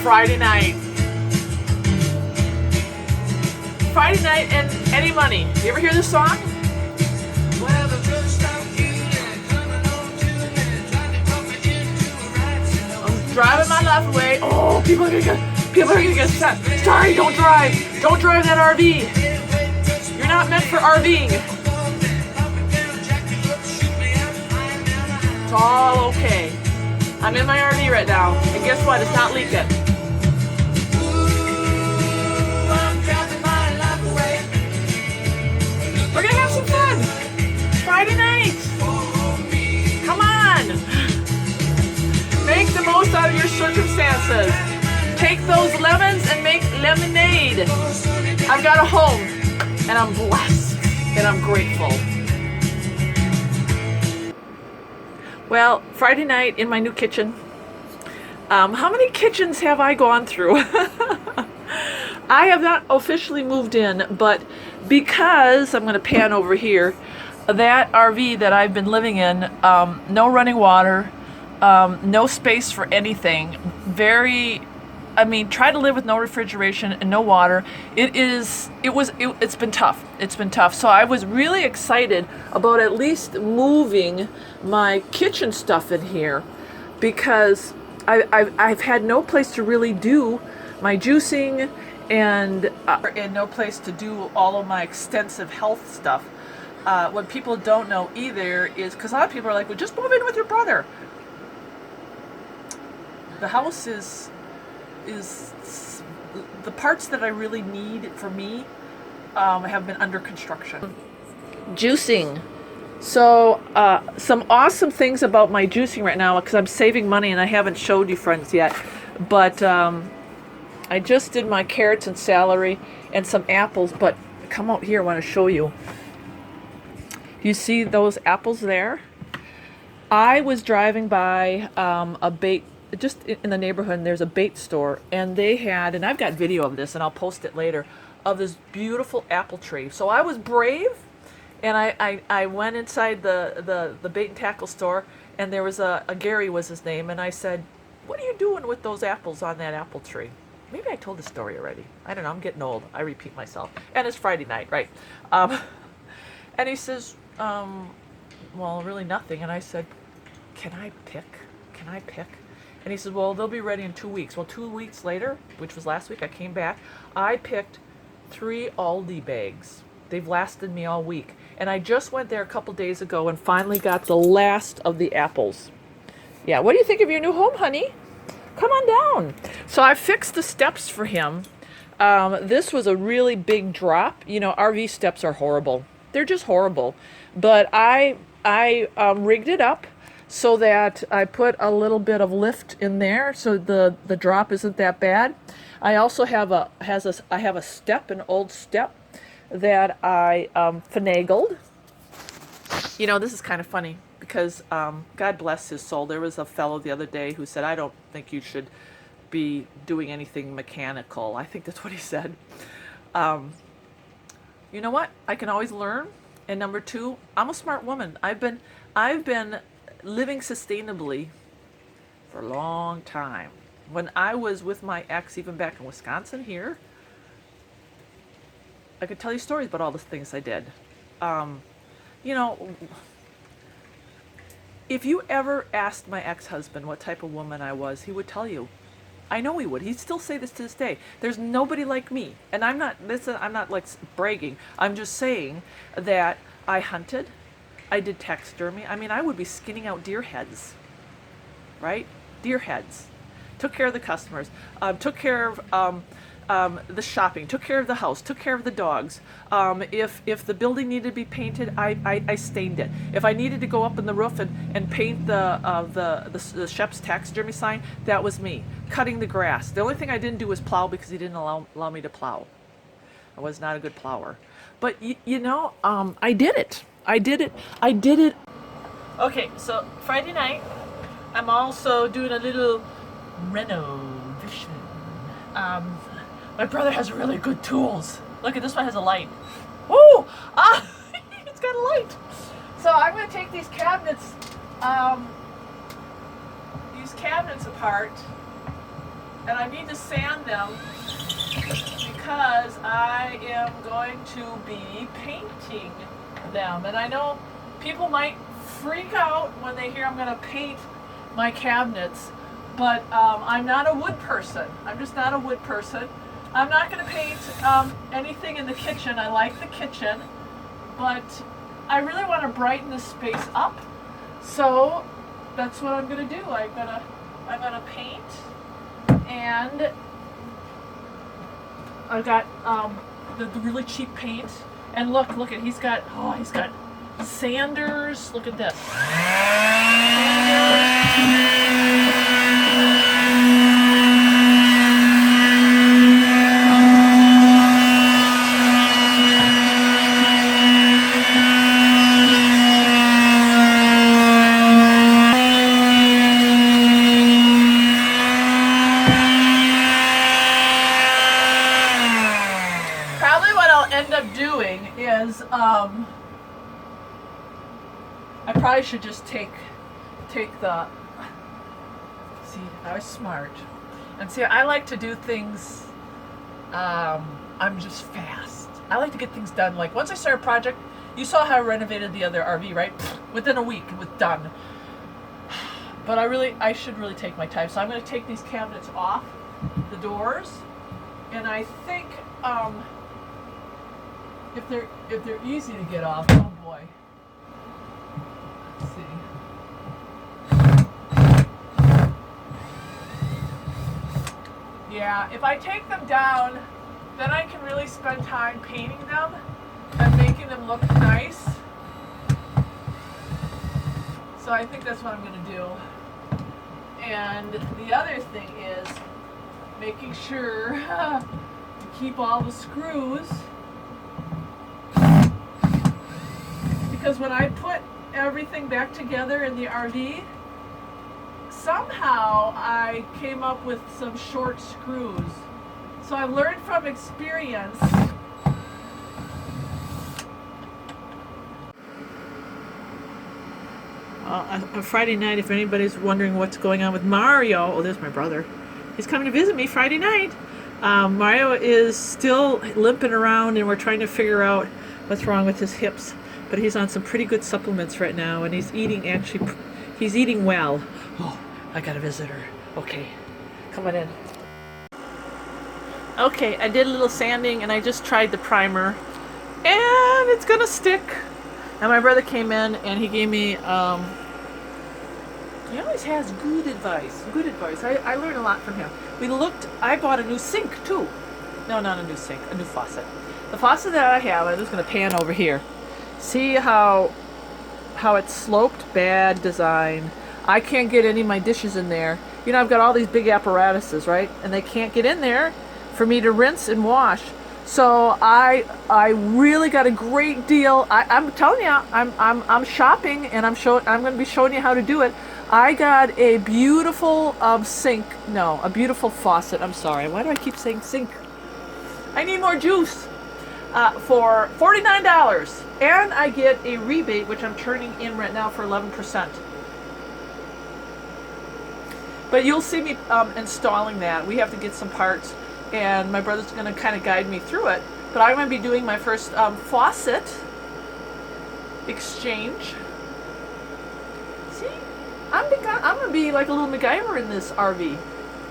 Friday night. Friday night and Any Money. You ever hear this song? I'm driving my life away. Oh, people are gonna get upset. Starry, don't drive. Don't drive that RV. You're not meant for RVing. It's all okay. I'm in my RV right now, and guess what? It's not leaking. We're gonna have some fun. Friday night. Come on. Make the most out of your circumstances. Take those lemons and make lemonade. I've got a home, and I'm blessed, and I'm grateful. Well, Friday night in my new kitchen. How many kitchens have I gone through? I have not officially moved in, but because I'm going to pan over here, that RV that I've been living in, no running water, no space for anything, try to live with no refrigeration and no water. It's been tough. It's been tough. So I was really excited about at least moving my kitchen stuff in here, because I've had no place to really do my juicing and no place to do all of my extensive health stuff. What people don't know either is, because a lot of people are like, well, just move in with your brother. The house is the parts that I really need for me have been under construction. Juicing. So some awesome things about my juicing right now, because I'm saving money and I haven't showed you friends yet, but I just did my carrots and celery and some apples. But come out here, I want to show you. You see those apples there? I was driving by a bait, just in the neighborhood, and there's a bait store, and they had, and I've got video of this and I'll post it later, of this beautiful apple tree. So I was brave, and I went inside the bait and tackle store, and there was a Gary was his name, and I said, what are you doing with those apples on that apple tree? Maybe I told the story already. I don't know, I'm getting old. I repeat myself. And it's Friday night, right? And he says, well, really nothing. And I said, can I pick? Can I pick? And he said, well, they'll be ready in 2 weeks. Well, 2 weeks later, which was last week, I came back. I picked 3 Aldi bags. They've lasted me all week. And I just went there a couple days ago and finally got the last of the apples. Yeah, what do you think of your new home, honey? Come on down. So I fixed the steps for him. This was a really big drop. You know, RV steps are horrible. They're just horrible. But I rigged it up so that I put a little bit of lift in there, so the drop isn't that bad. I also have a step, an old step that I finagled. You know, this is kind of funny, because God bless his soul, there was a fellow the other day who said, I don't think you should be doing anything mechanical. I think that's what he said. You know what? I can always learn. And number 2, I'm a smart woman. I've been living sustainably for a long time. When I was with my ex, even back in Wisconsin here, I could tell you stories about all the things I did. You know, if you ever asked my ex-husband what type of woman I was, he would tell you. I know he would. He'd still say this to this day. There's nobody like me. And I'm not like bragging. I'm just saying that I hunted. I did taxidermy. I mean, I would be skinning out deer heads, right? Deer heads. Took care of the customers. Took care of the shopping. Took care of the house. Took care of the dogs. If the building needed to be painted, I stained it. If I needed to go up in the roof and paint the Shep's taxidermy sign, that was me. Cutting the grass. The only thing I didn't do was plow, because he didn't allow me to plow. I was not a good plower. But you know, I did it. I did it. Okay, so Friday night, I'm also doing a little renovation. My brother has really good tools. Look at this one, has a light. Woo! It's got a light. So I'm going to take these cabinets apart. and I need to sand them because I am going to be painting them. And I know people might freak out when they hear I'm going to paint my cabinets, but I'm not a wood person. I'm just not a wood person. I'm not going to paint anything in the kitchen. I like the kitchen, but I really want to brighten the space up. So that's what I'm going to do. I'm gonna paint, and I got the really cheap paint. And look at he's got sanders. Look at this. Probably what I'll end up doing is I probably should just take the, see, I was smart. And see, I like to do things, I'm just fast. I like to get things done. Like once I start a project, you saw how I renovated the other RV, right? Within a week it was done. But I should really take my time. So I'm going to take these cabinets off the doors, and I think if they're easy to get off, oh boy. Let's see. Yeah, if I take them down, then I can really spend time painting them and making them look nice. So I think that's what I'm going to do. And the other thing is making sure to keep all the screws. Because when I put everything back together in the RV, somehow I came up with some short screws. So I've learned from experience. On Friday night, if anybody's wondering what's going on with Mario, oh, there's my brother. He's coming to visit me Friday night. Mario is still limping around, and we're trying to figure out what's wrong with his hips. But he's on some pretty good supplements right now, and he's eating well. Oh, I got a visitor. Okay, come on in. Okay, I did a little sanding, and I just tried the primer, and it's gonna stick. And my brother came in, and he gave me, he always has good advice. I learned a lot from him. I bought a new sink too. No, not a new sink, a new faucet. The faucet that I have, I'm just gonna pan over here. See how it's sloped? Bad design. I can't get any of my dishes in there. You know, I've got all these big apparatuses, right? And they can't get in there for me to rinse and wash. So I really got a great deal. I'm telling you, I'm shopping, and I'm going to be showing you how to do it. I got a beautiful a beautiful faucet. I'm sorry. Why do I keep saying sink? I need more juice. For $49, and I get a rebate, which I'm turning in right now for 11%. But you'll see me installing that. We have to get some parts, and my brother's going to kind of guide me through it. But I'm going to be doing my first faucet exchange. See, I'm going to be like a little MacGyver in this RV.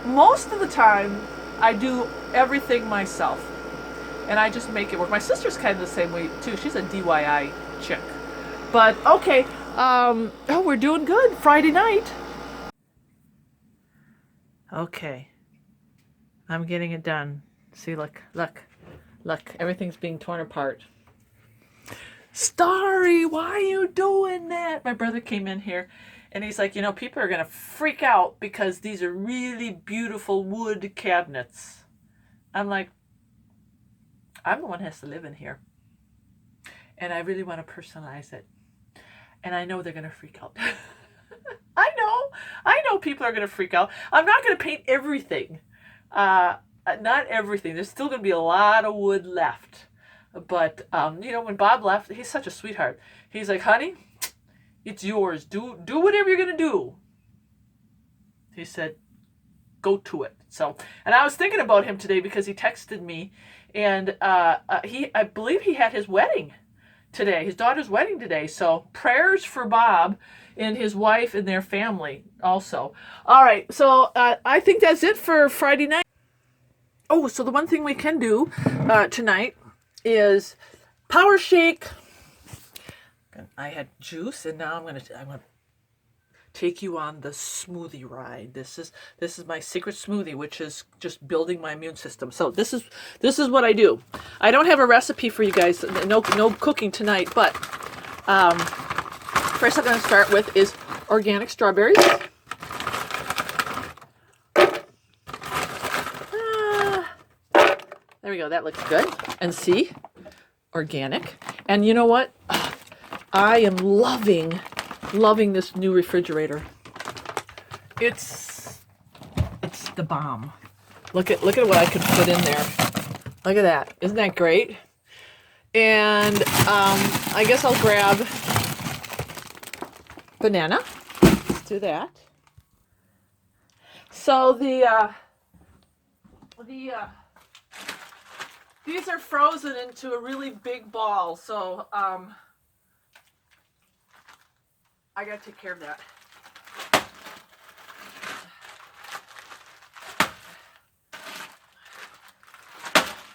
Most of the time, I do everything myself. And I just make it work. My sister's kind of the same way too. She's a DIY chick. But okay, we're doing good. Friday night. Okay, I'm getting it done. See, look. Everything's being torn apart. Starry, why are you doing that? My brother came in here, and he's like, people are gonna freak out because these are really beautiful wood cabinets. I'm like, I'm the one who has to live in here. And I really want to personalize it. And I know they're going to freak out. I know people are going to freak out. I'm not going to paint everything. Not everything. There's still going to be a lot of wood left. But, when Bob left, he's such a sweetheart. He's like, honey, it's yours. Do whatever you're going to do. He said, go to it. So, and I was thinking about him today because he texted me, and I believe he had his wedding today, his daughter's wedding today. So prayers for Bob and his wife and their family also. All right, so I think that's it for Friday night. Oh, so the one thing we can do tonight is power shake. I had juice, and now I'm gonna take you on the smoothie ride. This is my secret smoothie, which is just building my immune system. So this is what I do. I don't have a recipe for you guys. No cooking tonight, but first I'm going to start with is organic strawberries. There we go. That looks good. And see, organic. And you know what? I am loving this new refrigerator. It's the bomb. Look at what I can put in there. Look at that. Isn't that great? And I guess I'll grab banana. Let's do that. So these are frozen into a really big ball. So I gotta take care of that.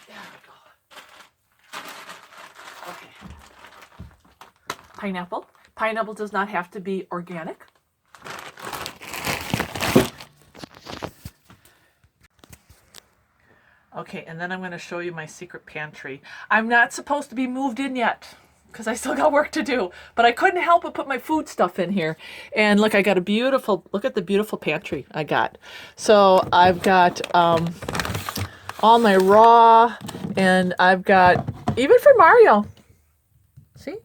There we go. Okay. Pineapple. Pineapple does not have to be organic. Okay, and then I'm going to show you my secret pantry. I'm not supposed to be moved in yet because I still got work to do, but I couldn't help but put my food stuff in here. And look, I got look at the beautiful pantry I got. So I've got all my raw, and I've got, even for Mario, see?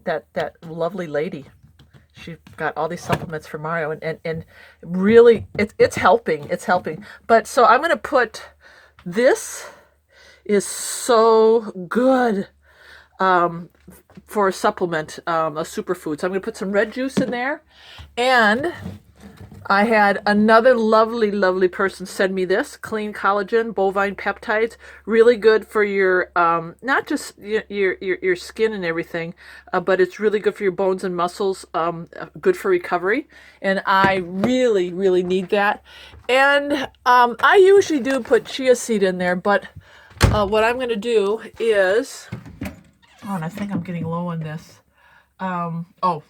That lovely lady. She got all these supplements for Mario, and really it's helping. It's helping. But so I'm gonna put, this is so good for a supplement, a superfood. So I'm gonna put some red juice in there, and I had another lovely person send me this clean collagen bovine peptides, really good for your not just your skin and everything, but it's really good for your bones and muscles, good for recovery, and I really need that. And I usually do put chia seed in there, but what I'm going to do is, oh, and I think I'm getting low on this. Oh,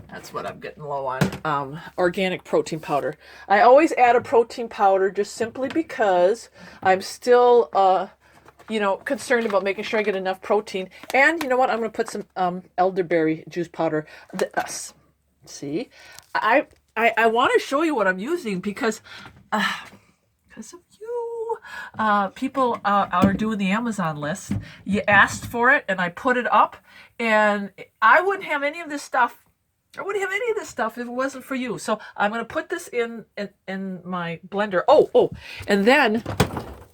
that's what I'm getting low on. Organic protein powder. I always add a protein powder just simply because I'm still, concerned about making sure I get enough protein. And you know what? I'm going to put some elderberry juice powder. See, I want to show you what I'm using because of you. People are doing the Amazon list. You asked for it, and I put it up, and I wouldn't have any of this stuff. I wouldn't have any of this stuff if it wasn't for you. So I'm going to put this in my blender. Oh, and then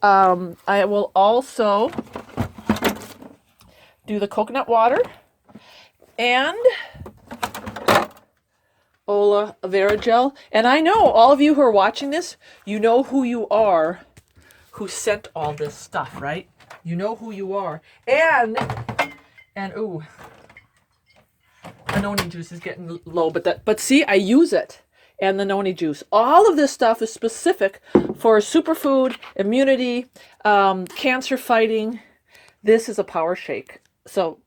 I will also do the coconut water and aloe vera gel. And I know all of you who are watching this, you know who you are, who sent all this stuff, right? You know who you are. And ooh, the noni juice is getting low, but see, I use it. And the noni juice. All of this stuff is specific for superfood, immunity, cancer fighting. This is a power shake. So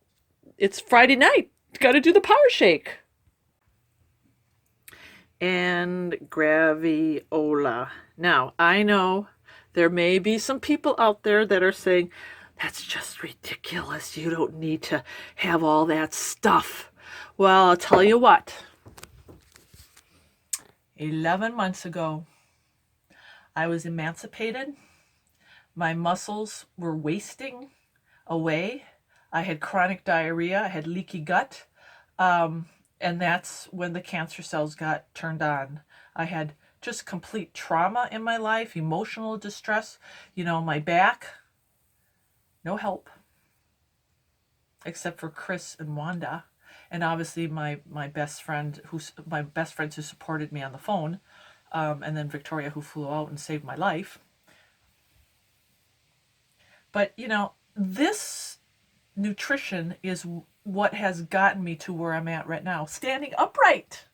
it's Friday night. Got to do the power shake. And graviola. Now, I know there may be some people out there that are saying, that's just ridiculous. You don't need to have all that stuff. Well, I'll tell you what. 11 months ago, I was emancipated. My muscles were wasting away. I had chronic diarrhea. I had leaky gut. And that's when the cancer cells got turned on. I had just complete trauma in my life, emotional distress. My back, no help, except for Chris and Wanda. And obviously my best friends who supported me on the phone. and then Victoria, who flew out and saved my life. But, you know, this nutrition is what has gotten me to where I'm at right now, standing upright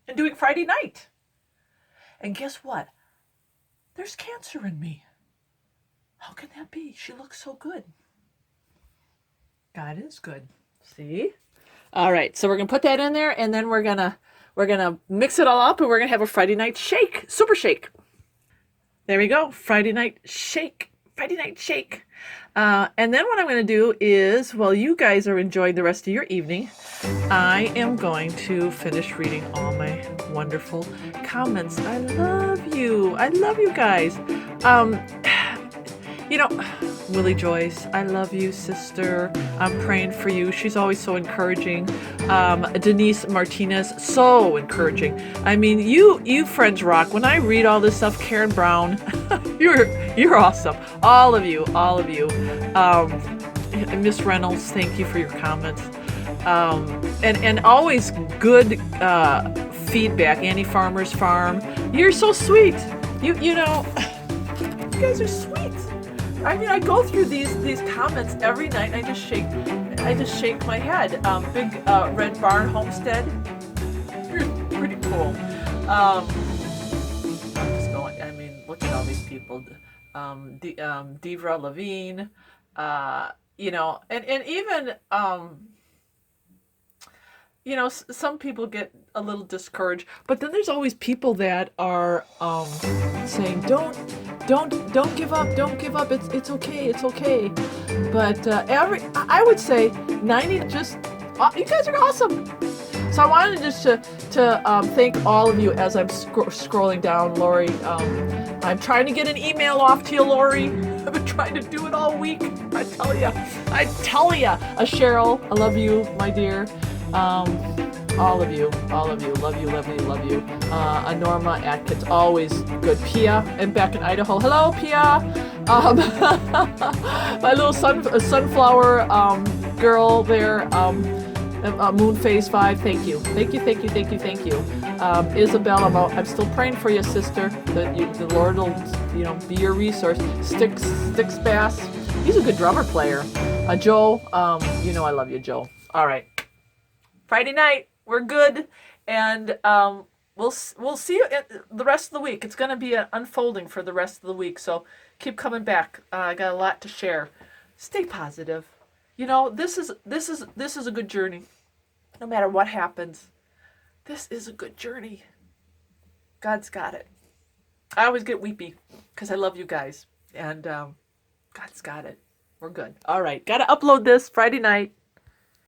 and doing Friday night. And guess what? There's cancer in me. How can that be? She looks so good. God is good. See? All right, so we're gonna put that in there, and then we're gonna mix it all up, and we're gonna have a Friday night shake, super shake. There we go, Friday night shake, Friday night shake. And then what I'm gonna do is, while you guys are enjoying the rest of your evening, I am going to finish reading all my wonderful comments. I love you guys. You know, Willie Joyce, I love you, sister. I'm praying for you. She's always so encouraging. Denise Martinez, so encouraging. I mean, you friends rock. When I read all this stuff, Karen Brown, you're awesome. All of you. Miss Reynolds, thank you for your comments. And always good feedback. Annie Farmer's Farm, you're so sweet. You know, you guys are sweet. I mean, I go through these comments every night, and I just shake my head. Big Red Barn Homestead, pretty cool. I'm just going. I mean, look at all these people. Devra Levine, you know, and even you know, some people get a little discouraged, but then there's always people that are saying, don't give up, it's okay. But I would say 90, just you guys are awesome. So I wanted just to thank all of you as I'm scrolling down. Lori, I'm trying to get an email off to you, Lori. I've been trying to do it all week. I tell ya. Cheryl, I love you, my dear. All of you, love you. Norma Atkins, always good. Pia, and back in Idaho. Hello, Pia. My little sunflower girl there. Moon Phase 5. Thank you. Isabel, I'm still praying for you, sister. That the Lord will, you know, be your resource. Sticks Bass. He's a good drummer player. Joe, you know I love you, Joe. All right. Friday night, we're good, and we'll see you the rest of the week. It's going to be an unfolding for the rest of the week, so keep coming back. I got a lot to share. Stay positive. You know, this is a good journey. No matter what happens, this is a good journey. God's got it. I always get weepy because I love you guys, and God's got it. We're good. All right, got to upload this Friday night.